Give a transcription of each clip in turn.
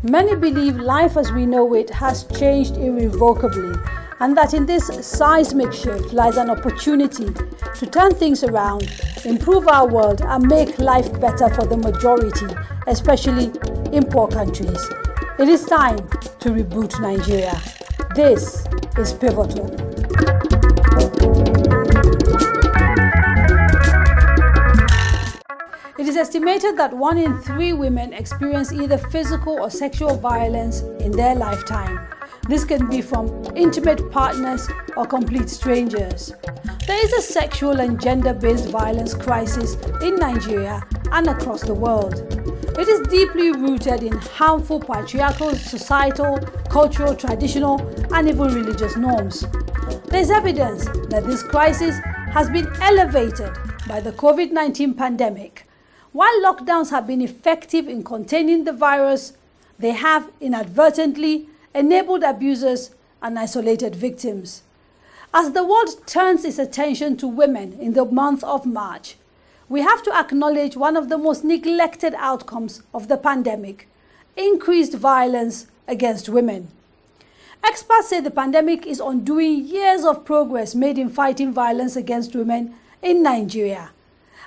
Many believe life as we know it has changed irrevocably, and that in this seismic shift lies an opportunity to turn things around, improve our world, and make life better for the majority, especially in poor countries. It is time to reboot Nigeria. This is Pivotal. It is estimated that 1 in 3 women experience either physical or sexual violence in their lifetime. This can be from intimate partners or complete strangers. There is a sexual and gender-based violence crisis in Nigeria and across the world. It is deeply rooted in harmful patriarchal, societal, cultural, traditional, and even religious norms. There is evidence that this crisis has been elevated by the COVID-19 pandemic. While lockdowns have been effective in containing the virus, they have inadvertently enabled abusers and isolated victims. As the world turns its attention to women in the month of March, we have to acknowledge one of the most neglected outcomes of the pandemic: increased violence against women. Experts say the pandemic is undoing years of progress made in fighting violence against women in Nigeria.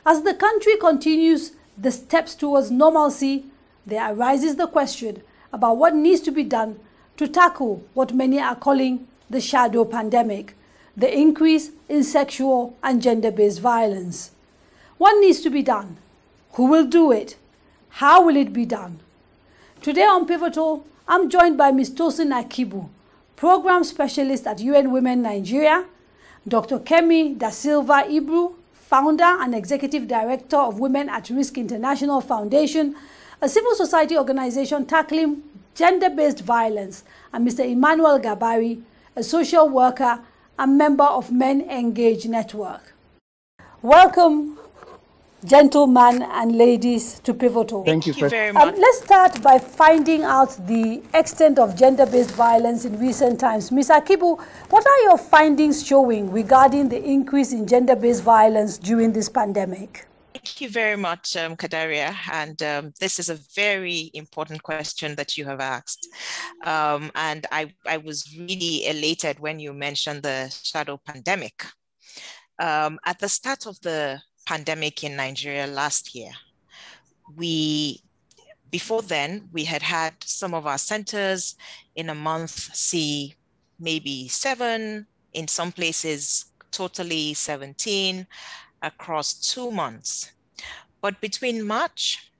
As the country continues the steps towards normalcy, there arises the question about what needs to be done to tackle what many are calling the shadow pandemic, the increase in sexual and gender-based violence. What needs to be done? Who will do it? How will it be done? Today on Pivotal, I'm joined by Ms. Tosin Akibu, Program Specialist at UN Women Nigeria, Dr. Kemi Da Silva Ibru, Founder and Executive Director of Women at Risk International Foundation, a civil society organization tackling gender-based violence, and Mr. Emmanuel Gabari, a social worker and member of Men Engage Network. Welcome, gentlemen and ladies, to Pivotal. Thank you very much. Let's start by finding out the extent of gender-based violence in recent times. Ms. Akibu, what are your findings showing regarding the increase in gender-based violence during this pandemic? Thank you very much, Kadaria. And this is a very important question that you have asked. And I was really elated when you mentioned the shadow pandemic. At the start of the pandemic in Nigeria last year, before then, we had some of our centers in a month see maybe 7, in some places totally 17 across 2 months. But between March,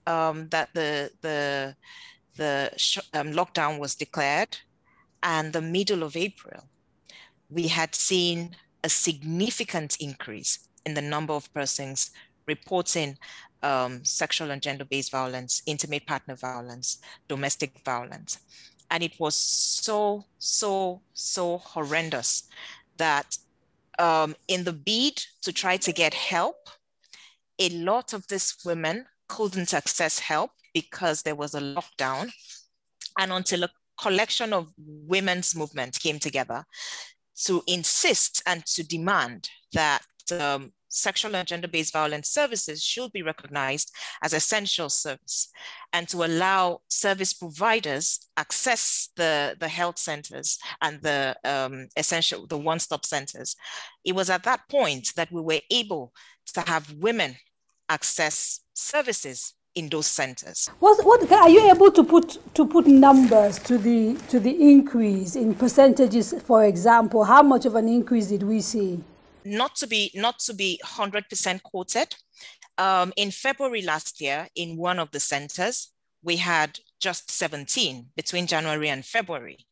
that the lockdown was declared, and the middle of April, we had seen a significant increase in the number of persons reporting sexual and gender-based violence, intimate partner violence, domestic violence. And it was so horrendous that in the bid to try to get help, a lot of these women couldn't access help because there was a lockdown. And until a collection of women's movement came together to insist and to demand that sexual and gender-based violence services should be recognized as essential service, and to allow service providers access the health centers and the one-stop centers. It was at that point that we were able to have women access services in those centers. What are you able to put numbers to the increase in percentages? For example, how much of an increase did we see? Not to be 100% quoted. In February last year, in one of the centers, we had just 17 between January and February.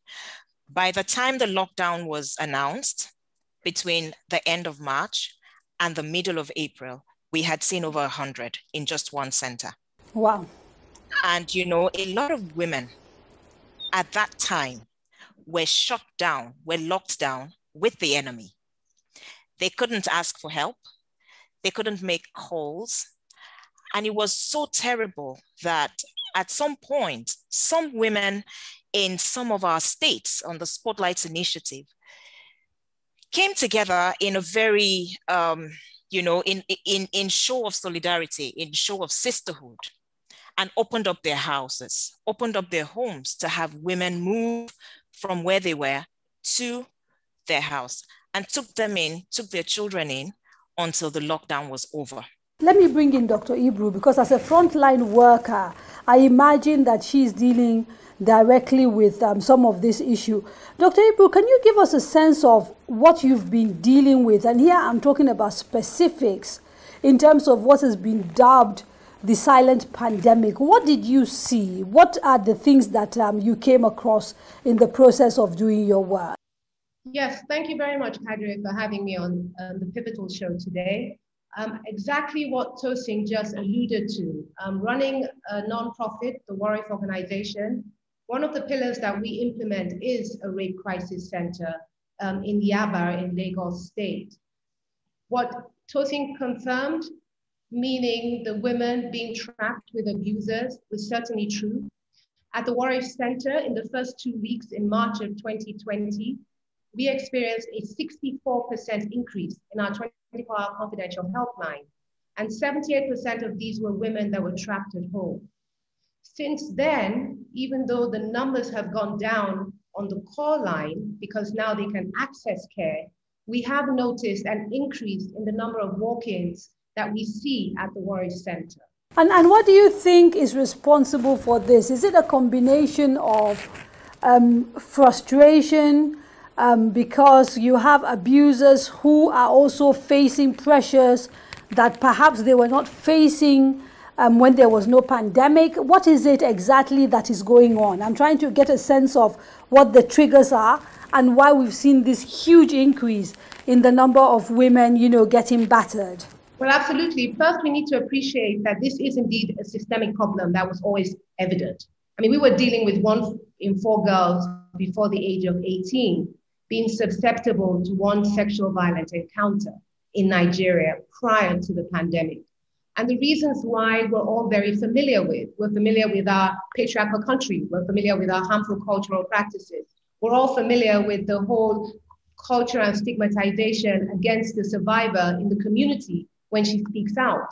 By the time the lockdown was announced, between the end of March and the middle of April, we had seen over 100 in just one center. Wow. And, you know, a lot of women at that time were shut down, were locked down with the enemy. They couldn't ask for help. They couldn't make calls. And it was so terrible that at some point, some women in some of our states on the Spotlight Initiative came together in a very, you know, in show of solidarity, in show of sisterhood, and opened up their houses, opened up their homes to have women move from where they were to their house, and took them in, took their children in until the lockdown was over. Let me bring in Dr. Ibru, because as a frontline worker, I imagine that she's dealing directly with some of this issue. Dr. Ibru, can you give us a sense of what you've been dealing with? And here I'm talking about specifics in terms of what has been dubbed the silent pandemic. What did you see? What are the things that you came across in the process of doing your work? Yes, thank you very much, Padre, for having me on the Pivotal Show today. Exactly what Tosin just alluded to. Running a nonprofit, the Warriors Organization, one of the pillars that we implement is a rape crisis center in Yaba in Lagos State. What Tosin confirmed, meaning the women being trapped with abusers, was certainly true. At the Warriors Center, in the first 2 weeks in March of 2020, we experienced a 64% increase in our 24-hour confidential helpline, and 78% of these were women that were trapped at home. Since then, even though the numbers have gone down on the call line because now they can access care, we have noticed an increase in the number of walk-ins that we see at the Warriors Center. And what do you think is responsible for this? Is it a combination of frustration, because you have abusers who are also facing pressures that perhaps they were not facing when there was no pandemic? What is it exactly that is going on? I'm trying to get a sense of what the triggers are and why we've seen this huge increase in the number of women, you know, getting battered. Well, absolutely. First, we need to appreciate that this is indeed a systemic problem that was always evident. I mean, we were dealing with 1 in 4 girls before the age of 18 being susceptible to one sexual violent encounter in Nigeria prior to the pandemic. And the reasons why we're all very familiar with. We're familiar with our patriarchal country. We're familiar with our harmful cultural practices. We're all familiar with the whole culture and stigmatization against the survivor in the community when she speaks out.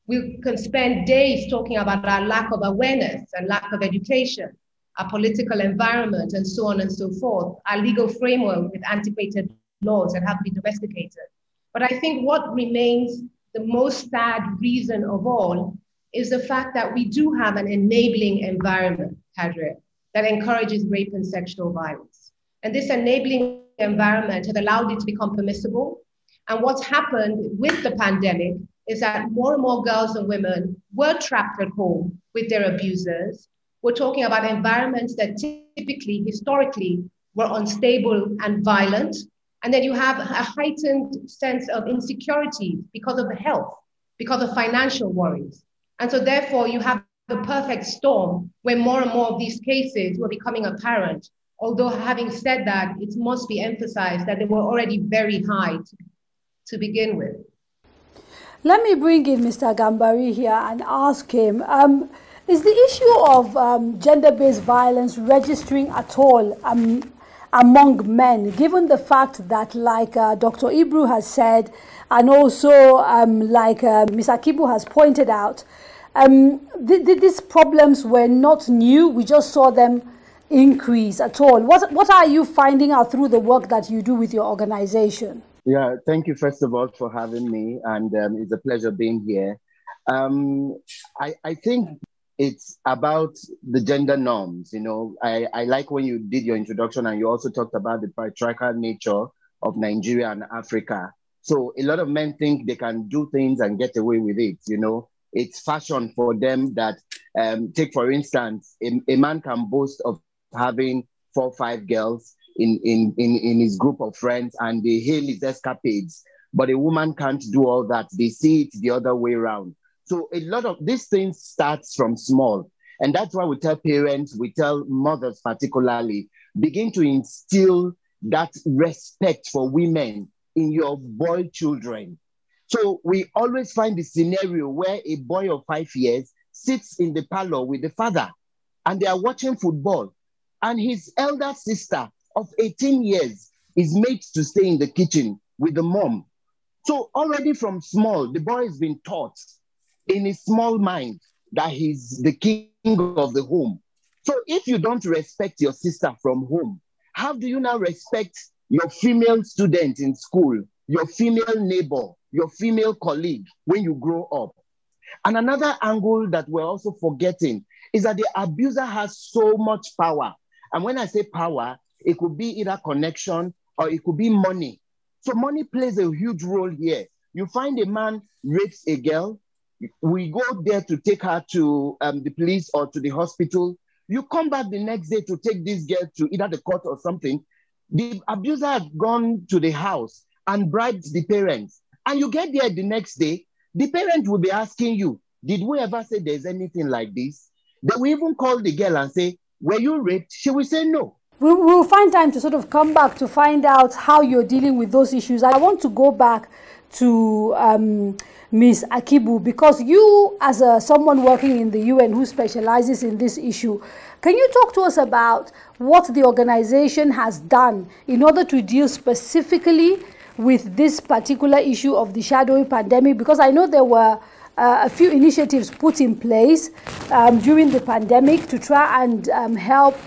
We can spend days talking about our lack of awareness and lack of education, our political environment, and so on and so forth, our legal framework with antiquated laws that have to be domesticated. But I think what remains the most sad reason of all is the fact that we do have an enabling environment, Padre, that encourages rape and sexual violence. And this enabling environment has allowed it to become permissible. And what's happened with the pandemic is that more and more girls and women were trapped at home with their abusers. We're talking about environments that typically, historically, were unstable and violent. And then you have a heightened sense of insecurity because of the health, because of financial worries. And so therefore you have the perfect storm where more and more of these cases were becoming apparent. Although having said that, it must be emphasized that they were already very high to begin with. Let me bring in Mr. Gambari here and ask him, is the issue of gender-based violence registering at all among men, given the fact that, like Dr. Ibru has said, and also like Ms. Akibu has pointed out, these problems were not new. We just saw them increase at all. What are you finding out through the work that you do with your organization? Yeah, thank you first of all for having me, and it's a pleasure being here. I think it's about the gender norms. You know, I like when you did your introduction and you also talked about the patriarchal nature of Nigeria and Africa. So a lot of men think they can do things and get away with it. You know, it's fashion for them that, take for instance, a man can boast of having 4 or 5 girls in his group of friends and they hail his escapades, but a woman can't do all that. They see it the other way around. So a lot of these things starts from small. And that's why we tell parents, we tell mothers particularly, begin to instill that respect for women in your boy children. So we always find the scenario where a boy of 5 years sits in the parlor with the father and they are watching football. And his elder sister of 18 years is made to stay in the kitchen with the mom. So already from small, the boy has been taught in his small mind that he's the king of the home. So if you don't respect your sister from home, how do you now respect your female student in school, your female neighbor, your female colleague when you grow up? And another angle that we're also forgetting is that the abuser has so much power. And when I say power, it could be either connection or it could be money. So money plays a huge role here. You find a man rapes a girl, we go there to take her to the police or to the hospital. You come back the next day to take this girl to either the court or something. The abuser had gone to the house and bribed the parents. And you get there the next day, the parent will be asking you, did we ever say there's anything like this? They will even call the girl and say, were you raped? She will say no. We'll find time to sort of come back to find out how you're dealing with those issues. I want to go back to Ms. Akibu, because you, as someone working in the UN who specializes in this issue, can you talk to us about what the organization has done in order to deal specifically with this particular issue of the shadowy pandemic? Because I know there were a few initiatives put in place during the pandemic to try and help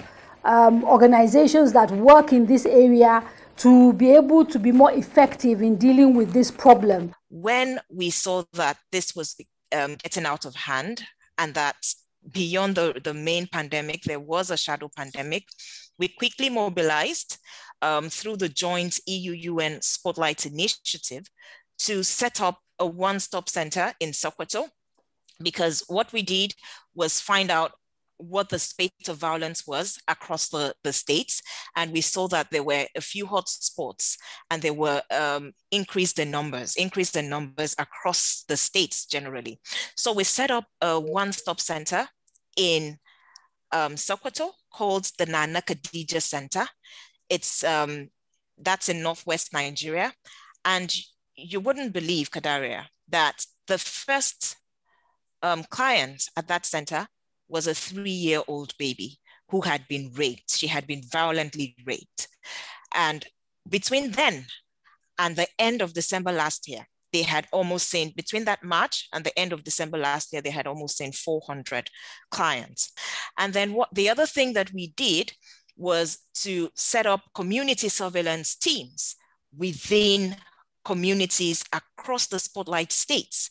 organizations that work in this area to be able to be more effective in dealing with this problem. When we saw that this was getting out of hand and that beyond the main pandemic, there was a shadow pandemic, we quickly mobilized through the joint EU-UN Spotlight Initiative to set up a one-stop center in Sokoto, because what we did was find out what the spate of violence was across the states. And we saw that there were a few hot spots and there were increased in numbers across the states generally. So we set up a one-stop center in Sokoto called the Nana Khadija Center. It's that's in Northwest Nigeria. And you wouldn't believe, Kadaria, that the first client at that center was a 3-year-old baby who had been raped. She had been violently raped. And between then and the end of December last year, they had almost seen, between that March and the end of December last year, they had almost seen 400 clients. And then the other thing that we did was to set up community surveillance teams within communities across the spotlight states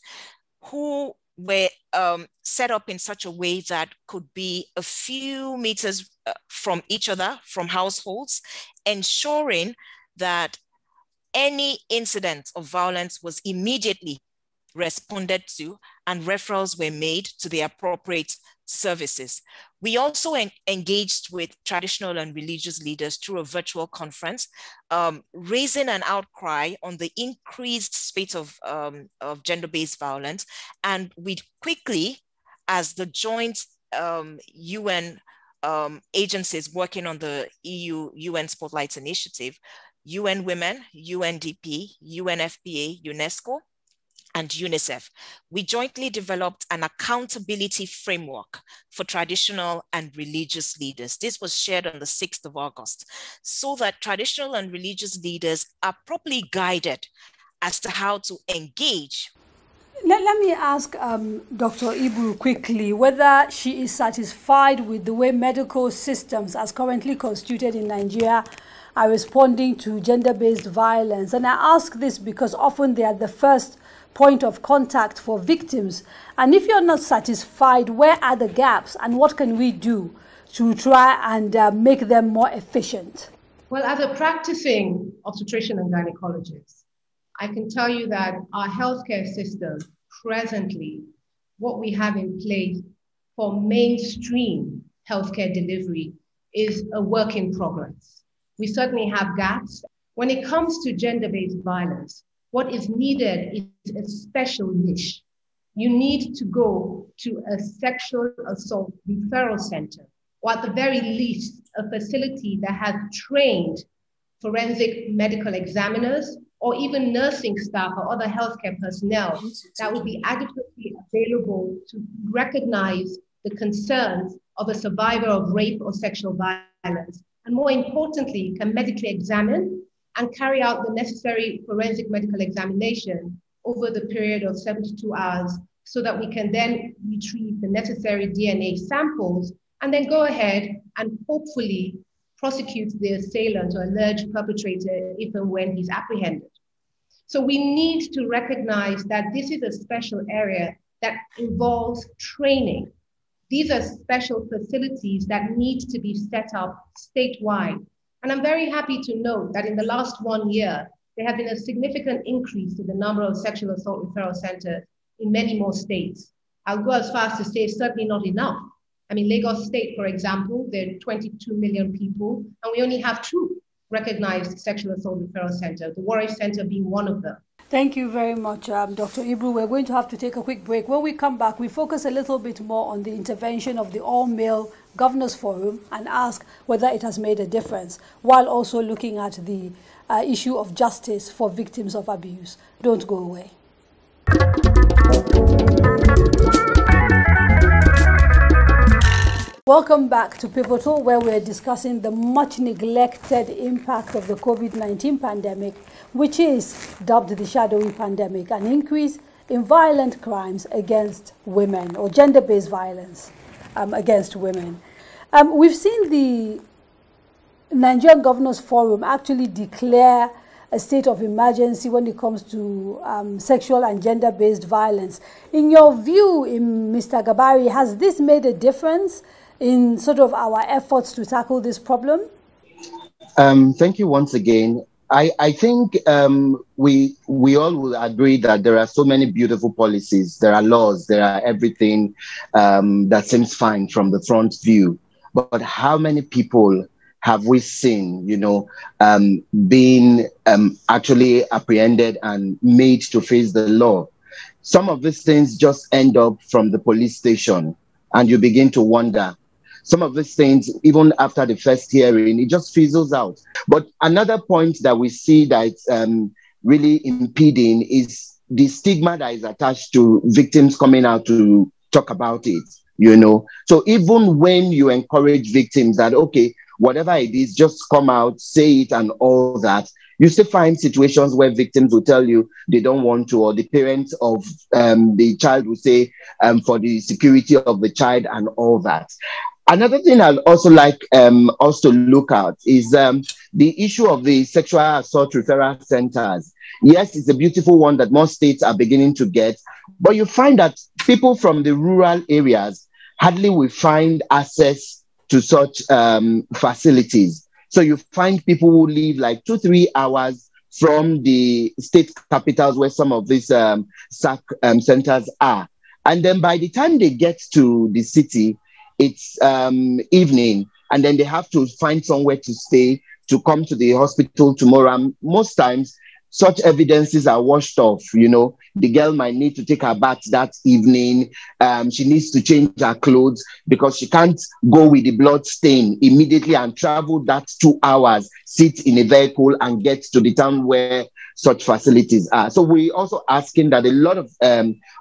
who were set up in such a way that could be a few meters from each other, from households, ensuring that any incident of violence was immediately responded to and referrals were made to the appropriate services. We also engaged with traditional and religious leaders through a virtual conference, raising an outcry on the increased spate of gender-based violence. And we quickly, as the joint UN agencies working on the EU-UN Spotlight Initiative, UN Women, UNDP, UNFPA, UNESCO, and UNICEF, we jointly developed an accountability framework for traditional and religious leaders. This was shared on the 6th of August, so that traditional and religious leaders are properly guided as to how to engage. Let me ask Dr. Ibu quickly whether she is satisfied with the way medical systems as currently constituted in Nigeria are responding to gender-based violence. And I ask this because often they are the first point of contact for victims. And if you're not satisfied, where are the gaps and what can we do to try and make them more efficient? Well, as a practicing obstetrician and gynecologist, I can tell you that our healthcare system presently, what we have in place for mainstream healthcare delivery is a work in progress. We certainly have gaps. When it comes to gender-based violence, what is needed is a special niche. you need to go to a sexual assault referral center, or at the very least, a facility that has trained forensic medical examiners or even nursing staff or other healthcare personnel that would be adequately available to recognize the concerns of a survivor of rape or sexual violence. And more importantly, can medically examine and carry out the necessary forensic medical examination over the period of 72 hours so that we can then retrieve the necessary DNA samples and then go ahead and hopefully prosecute the assailant or alleged perpetrator if and when he's apprehended. So we need to recognize that this is a special area that involves training. These are special facilities that need to be set up statewide. And I'm very happy to note that in the last 1 year, there have been a significant increase in the number of sexual assault referral centers in many more states. I'll go as far as to say certainly not enough. I mean, Lagos State, for example, there are 22 million people, and we only have 2 recognized sexual assault referral centers, the Warwick Center being one of them. Thank you very much, Dr. Ibru. We're going to have to take a quick break. When we come back, we focus a little bit more on the intervention of the All-Male Governors Forum and ask whether it has made a difference, while also looking at the issue of justice for victims of abuse. Don't go away. Welcome back to Pivotal, where we're discussing the much neglected impact of the COVID-19 pandemic, which is dubbed the shadowy pandemic, an increase in violent crimes against women or gender-based violence against women. We've seen the Nigerian Governors Forum actually declare a state of emergency when it comes to sexual and gender-based violence. In your view, Mr. Gabari, has this made a difference in sort of our efforts to tackle this problem? Thank you once again. I think we all will agree that there are so many beautiful policies, there are laws, there are everything that seems fine from the front view. But how many people have we seen, being actually apprehended and made to face the law? Some of these things just end up from the police station, and you begin to wonder. Some of these things, even after the first hearing, it just fizzles out. But another point that we see that's really impeding is the stigma that is attached to victims coming out to talk about it, So even when you encourage victims that, okay, whatever it is, just come out, say it and all that, you still find situations where victims will tell you they don't want to, or the parents of the child will say for the security of the child and all that. Another thing I'd also like us to look at is the issue of the sexual assault referral centers. Yes, it's a beautiful one that most states are beginning to get, but you find that people from the rural areas hardly will find access to such facilities. So you find people who live like 2-3 hours from the state capitals where some of these SAC centers are. And then by the time they get to the city, it's evening, and then they have to find somewhere to stay to come to the hospital tomorrow. And most times, such evidences are washed off. The girl might need to take her bath that evening. She needs to change her clothes because she can't go with the blood stain immediately and travel that 2 hours, sit in a vehicle and get to the town where such facilities are. So we're also asking that a lot of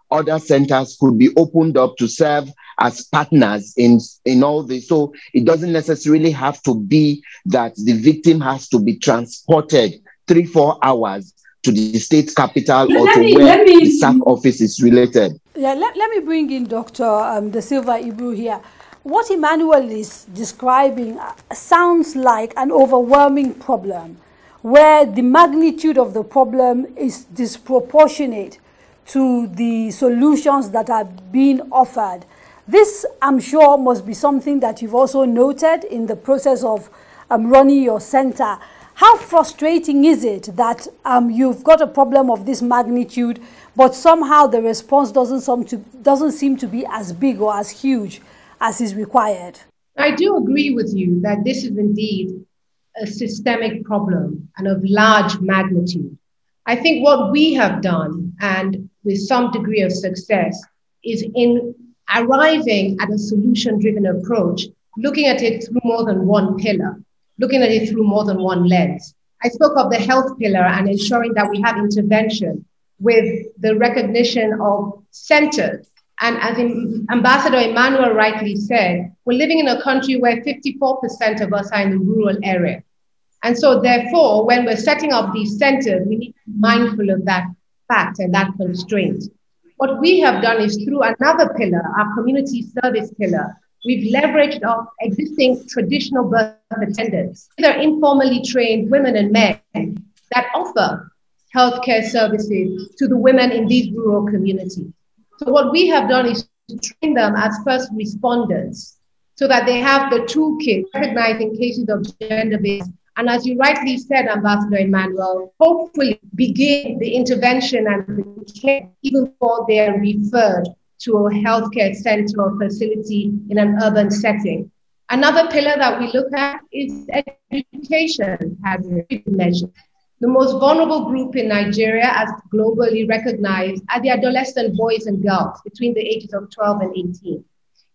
other centers could be opened up to serve as partners in all this. So it doesn't necessarily have to be that the victim has to be transported 3-4 hours to the state capital or to where the SAC office is related. Yeah, let me bring in Dr. De Silva Ibru here. What Emmanuel is describing sounds like an overwhelming problem, where the magnitude of the problem is disproportionate to the solutions that are being offered. This, I'm sure, must be something that you've also noted in the process of running your center. How frustrating is it that you've got a problem of this magnitude, but somehow the response doesn't seem to be as big or as huge as is required? I do agree with you that this is indeed a systemic problem and of large magnitude. I think what we have done, and with some degree of success, is in arriving at a solution-driven approach, looking at it through more than one pillar, looking at it through more than one lens. I spoke of the health pillar and ensuring that we have intervention with the recognition of centers. And as Ambassador Emmanuel rightly said, we're living in a country where 54% of us are in the rural area. And so therefore, when we're setting up these centers, we need to be mindful of that fact and that constraint. What we have done is through another pillar, our community service pillar, we've leveraged our existing traditional birth attendants. They're informally trained women and men that offer healthcare services to the women in these rural communities. So what we have done is to train them as first responders so that they have the toolkit recognizing cases of gender-based. And as you rightly said, Ambassador Emmanuel, hopefully begin the intervention and the care even before they are referred to a healthcare center or facility in an urban setting. Another pillar that we look at is education as a measure. The most vulnerable group in Nigeria, as globally recognized, are the adolescent boys and girls between the ages of 12 and 18.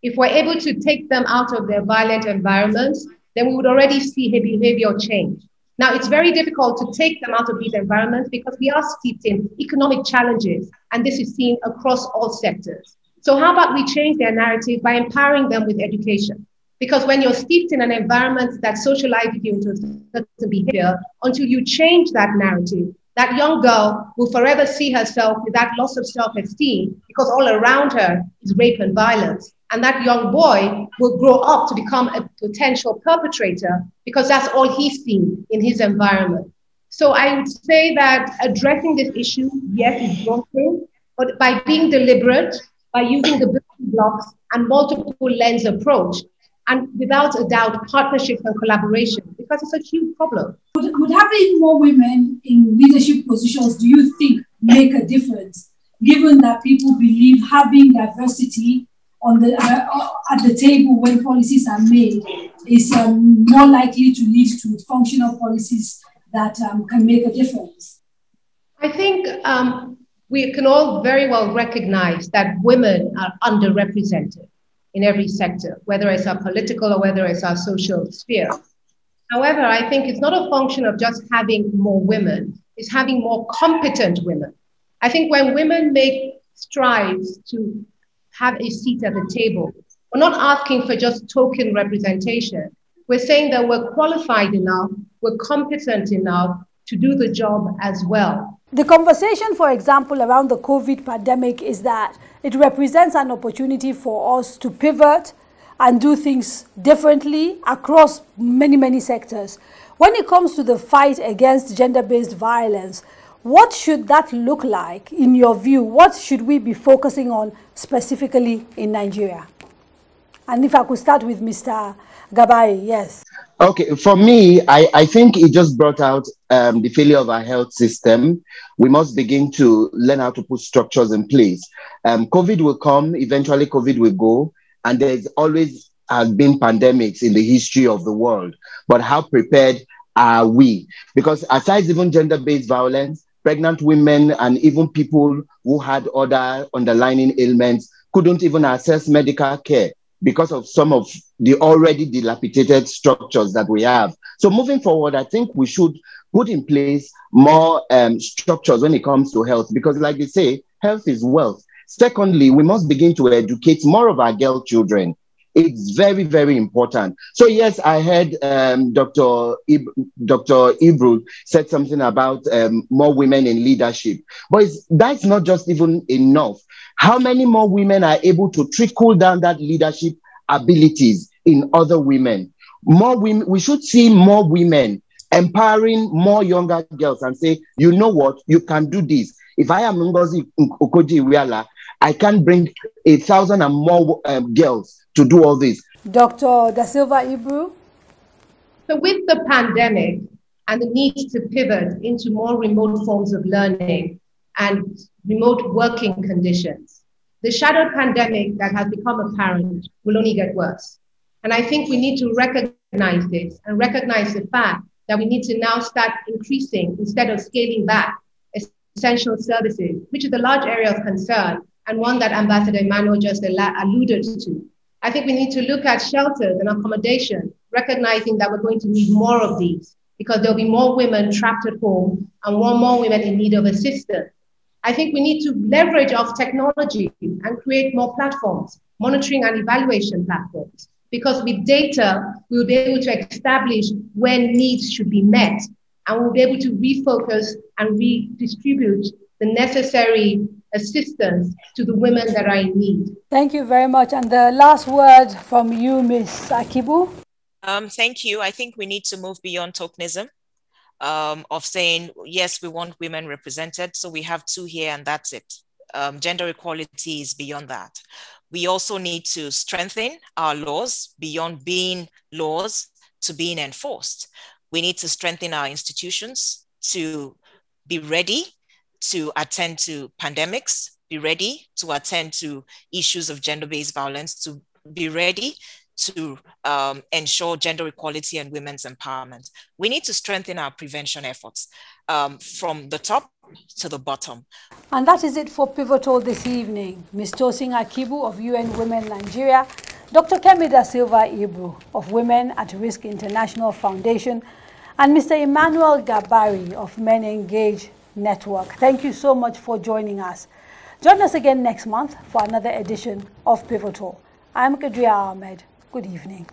If we're able to take them out of their violent environments, then we would already see a behavioral change. Now, it's very difficult to take them out of these environments because we are steeped in economic challenges, and this is seen across all sectors. So how about we change their narrative by empowering them with education? Because when you're steeped in an environment that socializes you into a certain behavior, until you change that narrative, that young girl will forever see herself with that loss of self-esteem because all around her is rape and violence. And that young boy will grow up to become a potential perpetrator because that's all he's seen in his environment. So I would say that addressing this issue, yes, is one thing, but by being deliberate, by using the building blocks and multiple lens approach, and without a doubt, partnerships and collaboration, because it's a huge problem. Would having more women in leadership positions, do you think, make a difference, given that people believe having diversity on the at the table when policies are made is more likely to lead to functional policies that can make a difference? I think we can all very well recognize that women are underrepresented in every sector, whether it's our political or whether it's our social sphere. However, I think it's not a function of just having more women, it's having more competent women. I think when women make strides to have a seat at the table, we're not asking for just token representation. We're saying that we're qualified enough, we're competent enough to do the job as well. The conversation, for example, around the COVID pandemic is that it represents an opportunity for us to pivot and do things differently across many, many sectors. When it comes to the fight against gender-based violence, what should that look like in your view? What should we be focusing on specifically in Nigeria? And if I could start with Mr. Gabari, yes. Okay, for me, I think it just brought out the failure of our health system. We must begin to learn how to put structures in place. COVID will come, eventually COVID will go, and there's always been pandemics in the history of the world. But how prepared are we? Because aside even gender-based violence, pregnant women and even people who had other underlying ailments couldn't even access medical care because of some of the already dilapidated structures that we have. So moving forward, I think we should put in place more structures when it comes to health, because like they say, health is wealth. Secondly, we must begin to educate more of our girl children. It's very, very important. So yes, I heard Dr. Ibru said something about more women in leadership, but that's not just even enough. How many more women are able to trickle down that leadership abilities in other women? More women, we should see more women empowering more younger girls and say, you know what, you can do this. If I am Ngozi Okoji-Iweala, I can bring 1,000 and more girls to do all this. Dr. Da Silva Ibru? So with the pandemic and the need to pivot into more remote forms of learning and remote working conditions, the shadow pandemic that has become apparent will only get worse. And I think we need to recognize this and recognize the fact that we need to now start increasing instead of scaling back essential services, which is a large area of concern. and one that Ambassador Emmanuel just alluded to. I think we need to look at shelters and accommodation, recognizing that we're going to need more of these because there'll be more women trapped at home and more women in need of assistance. I think we need to leverage off technology and create more platforms, monitoring and evaluation platforms, because with data, we'll be able to establish when needs should be met, and we'll be able to refocus and redistribute the necessary assistance to the women that are in need. Thank you very much. And the last word from you, Ms. Akibu. Thank you. I think we need to move beyond tokenism of saying, yes, we want women represented, so we have 2 here and that's it. Gender equality is beyond that. We also need to strengthen our laws beyond being laws to being enforced. We need to strengthen our institutions to be ready to attend to pandemics, be ready to attend to issues of gender-based violence, to be ready to ensure gender equality and women's empowerment. We need to strengthen our prevention efforts from the top to the bottom. And that is it for Pivotal this evening. Ms. Tosin Akibu of UN Women Nigeria, Dr. Kemi Da Silva Ibru of Women at Risk International Foundation, and Mr. Emmanuel Gabari of Men Engage Network. Thank you so much for joining us. Join us again next month for another edition of Pivotal. I'm Kadria Ahmed. Good evening.